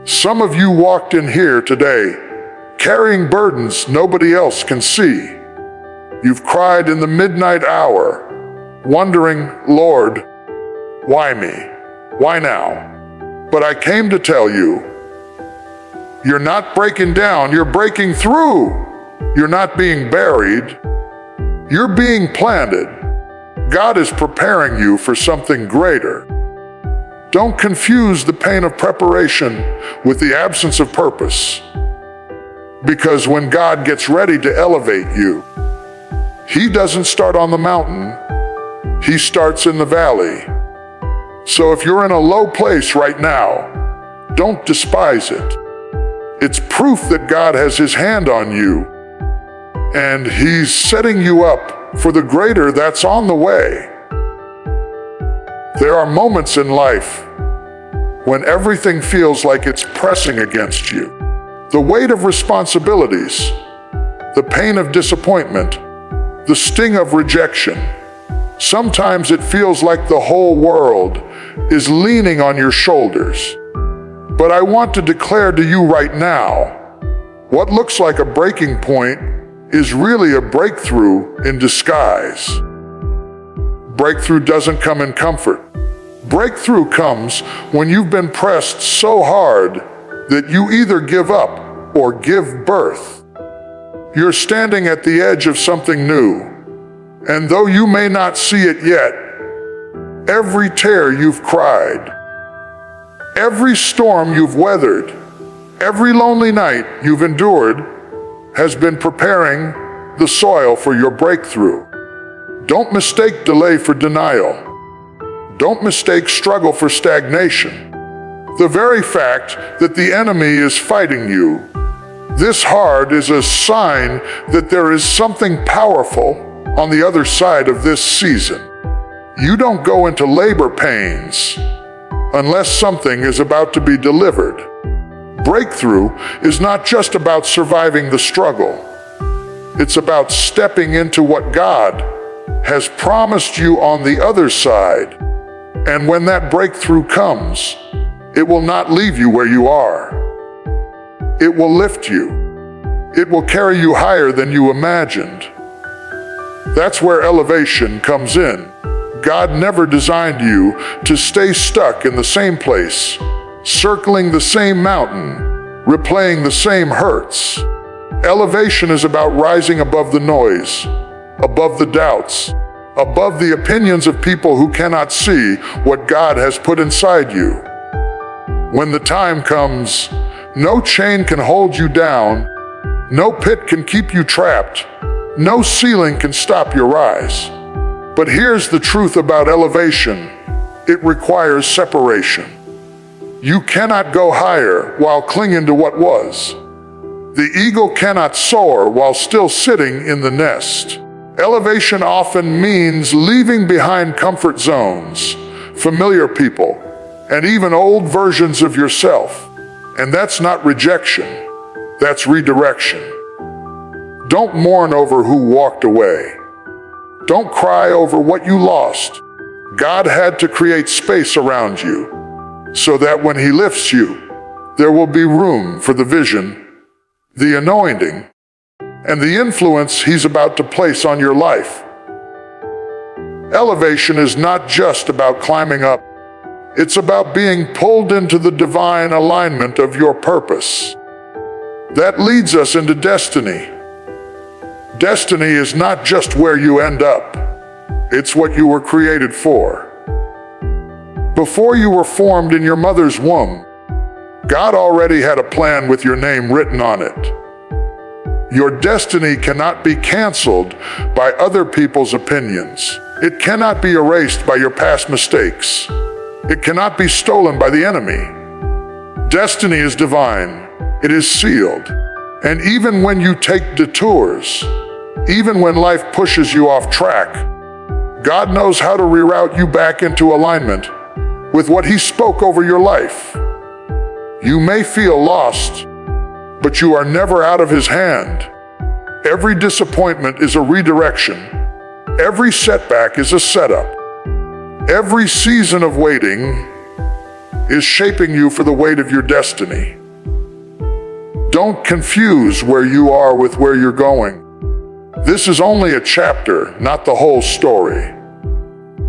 Some of you walked in here today carrying burdens nobody else can see. You've cried in the midnight hour, wondering, Lord, why me? Why now? But I came to tell you, you're not breaking down, you're breaking through. You're not being buried, you're being planted. God is preparing you for something greater. Don't confuse the pain of preparation with the absence of purpose. Because when God gets ready to elevate you, He doesn't start on the mountain, He starts in the valley. So if you're in a low place right now, don't despise it. It's proof that God has His hand on you, and He's setting you up for the greater that's on the way. There are moments in life when everything feels like it's pressing against you. The weight of responsibilities, the pain of disappointment, the sting of rejection. Sometimes it feels like the whole world is leaning on your shoulders. But I want to declare to you right now, what looks like a breaking point is really a breakthrough in disguise. Breakthrough doesn't come in comfort. Breakthrough comes when you've been pressed so hard that you either give up or give birth. You're standing at the edge of something new, and though you may not see it yet, every tear you've cried, every storm you've weathered, every lonely night you've endured has been preparing the soil for your breakthrough. Don't mistake delay for denial. Don't mistake struggle for stagnation. The very fact that the enemy is fighting you this hard is a sign that there is something powerful on the other side of this season. You don't go into labor pains unless something is about to be delivered. Breakthrough is not just about surviving the struggle. It's about stepping into what God has promised you on the other side. And when that breakthrough comes, it will not leave you where you are. It will lift you. It will carry you higher than you imagined. That's where elevation comes in. God never designed you to stay stuck in the same place, circling the same mountain, replaying the same hurts. Elevation is about rising above the noise, above the doubts, above the opinions of people who cannot see what God has put inside you. When the time comes, no chain can hold you down, no pit can keep you trapped, no ceiling can stop your rise. But here's the truth about elevation. It requires separation. You cannot go higher while clinging to what was. The eagle cannot soar while still sitting in the nest. Elevation often means leaving behind comfort zones, familiar people, and even old versions of yourself. And that's not rejection, that's redirection. Don't mourn over who walked away. Don't cry over what you lost. God had to create space around you so that when He lifts you, there will be room for the vision, the anointing, and the influence He's about to place on your life. Elevation is not just about climbing up. It's about being pulled into the divine alignment of your purpose. That leads us into destiny. Destiny is not just where you end up. It's what you were created for. Before you were formed in your mother's womb, God already had a plan with your name written on it. Your destiny cannot be canceled by other people's opinions. It cannot be erased by your past mistakes. It cannot be stolen by the enemy. Destiny is divine. It is sealed. And even when you take detours, even when life pushes you off track, God knows how to reroute you back into alignment with what He spoke over your life. You may feel lost, but you are never out of His hand. Every disappointment is a redirection. Every setback is a setup. Every season of waiting is shaping you for the weight of your destiny. Don't confuse where you are with where you're going. This is only a chapter, not the whole story.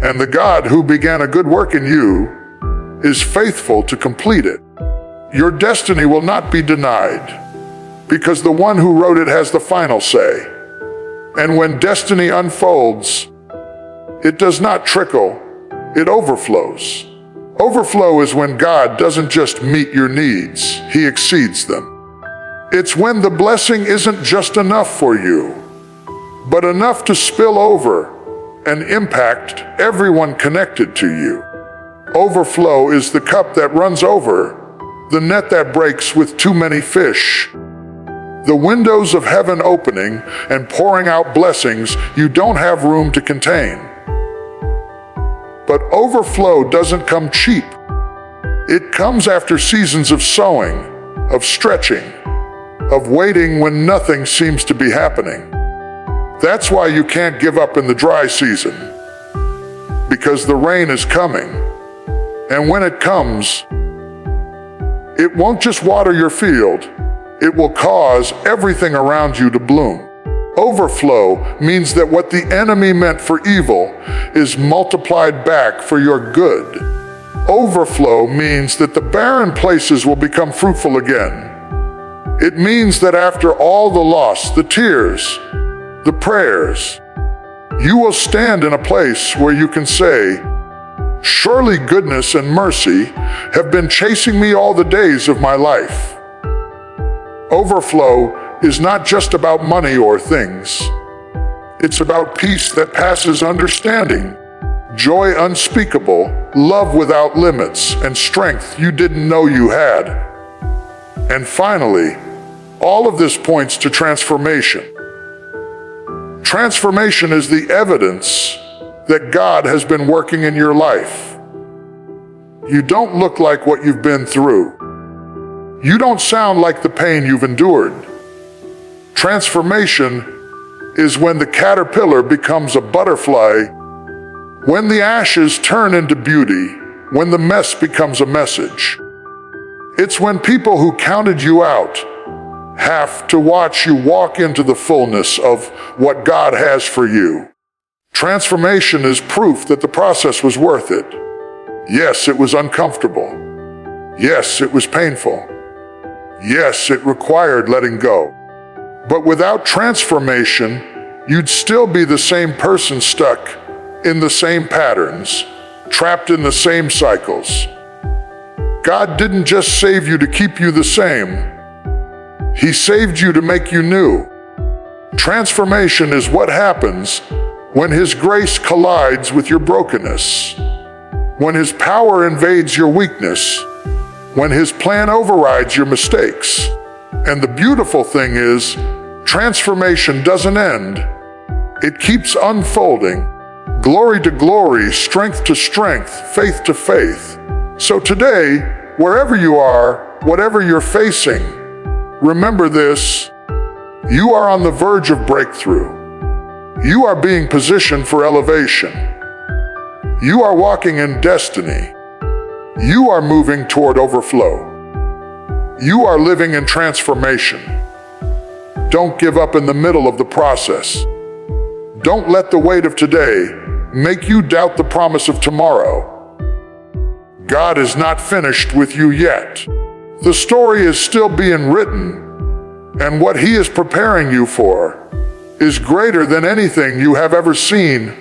And the God who began a good work in you is faithful to complete it. Your destiny will not be denied, because the one who wrote it has the final say. And when destiny unfolds, it does not trickle, it overflows. Overflow is when God doesn't just meet your needs, He exceeds them. It's when the blessing isn't just enough for you, but enough to spill over and impact everyone connected to you. Overflow is the cup that runs over, the net that breaks with too many fish. The windows of heaven opening and pouring out blessings you don't have room to contain. But overflow doesn't come cheap. It comes after seasons of sowing, of stretching, of waiting when nothing seems to be happening. That's why you can't give up in the dry season, because the rain is coming. And when it comes, it won't just water your field, it will cause everything around you to bloom. Overflow means that what the enemy meant for evil is multiplied back for your good. Overflow means that the barren places will become fruitful again. It means that after all the loss, the tears, the prayers, you will stand in a place where you can say, "Surely goodness and mercy have been chasing me all the days of my life." Overflow is not just about money or things. It's about peace that passes understanding, joy unspeakable, love without limits, and strength you didn't know you had. And finally, all of this points to transformation. Transformation is the evidence that God has been working in your life. You don't look like what you've been through. You don't sound like the pain you've endured. Transformation is when the caterpillar becomes a butterfly, when the ashes turn into beauty, when the mess becomes a message. It's when people who counted you out have to watch you walk into the fullness of what God has for you. Transformation is proof that the process was worth it. Yes, it was uncomfortable. Yes, it was painful. Yes, it required letting go. But without transformation, you'd still be the same person stuck in the same patterns, trapped in the same cycles. God didn't just save you to keep you the same. He saved you to make you new. Transformation is what happens when His grace collides with your brokenness, when His power invades your weakness, when His plan overrides your mistakes. And the beautiful thing is, transformation doesn't end. It keeps unfolding, glory to glory, strength to strength, faith to faith. So today, wherever you are, whatever you're facing, remember this: you are on the verge of breakthrough. You are being positioned for elevation. You are walking in destiny. You are moving toward overflow. You are living in transformation. Don't give up in the middle of the process. Don't let the weight of today make you doubt the promise of tomorrow. God is not finished with you yet. The story is still being written, and what He is preparing you for is greater than anything you have ever seen,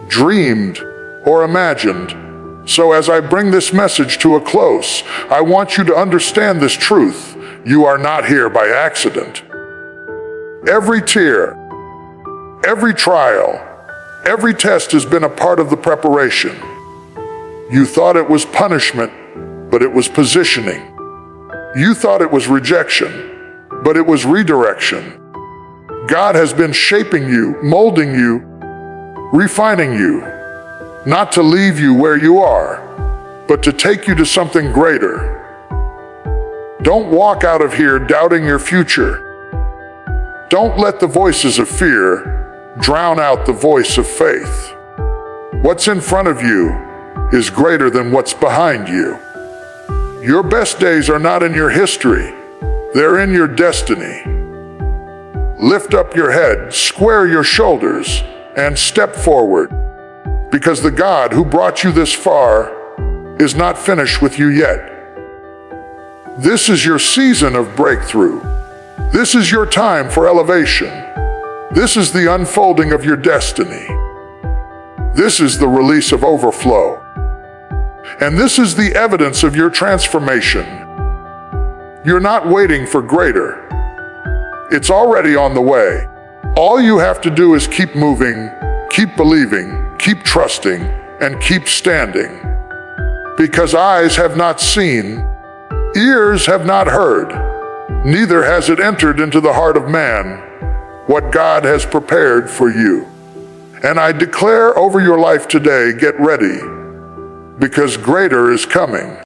dreamed, or imagined. So as I bring this message to a close, I want you to understand this truth: you are not here by accident. Every tear, every trial, every test has been a part of the preparation. You thought it was punishment, but it was positioning. You thought it was rejection, but it was redirection. God has been shaping you, molding you, refining you, not to leave you where you are, but to take you to something greater. Don't walk out of here doubting your future. Don't let the voices of fear drown out the voice of faith. What's in front of you is greater than what's behind you. Your best days are not in your history. They're in your destiny. Lift up your head, square your shoulders, and step forward. Because the God who brought you this far is not finished with you yet. This is your season of breakthrough. This is your time for elevation. This is the unfolding of your destiny. This is the release of overflow. And this is the evidence of your transformation. You're not waiting for greater. It's already on the way. All you have to do is keep moving, keep believing, keep trusting, and keep standing. Because eyes have not seen, ears have not heard, neither has it entered into the heart of man what God has prepared for you. And I declare over your life today, get ready, because greater is coming.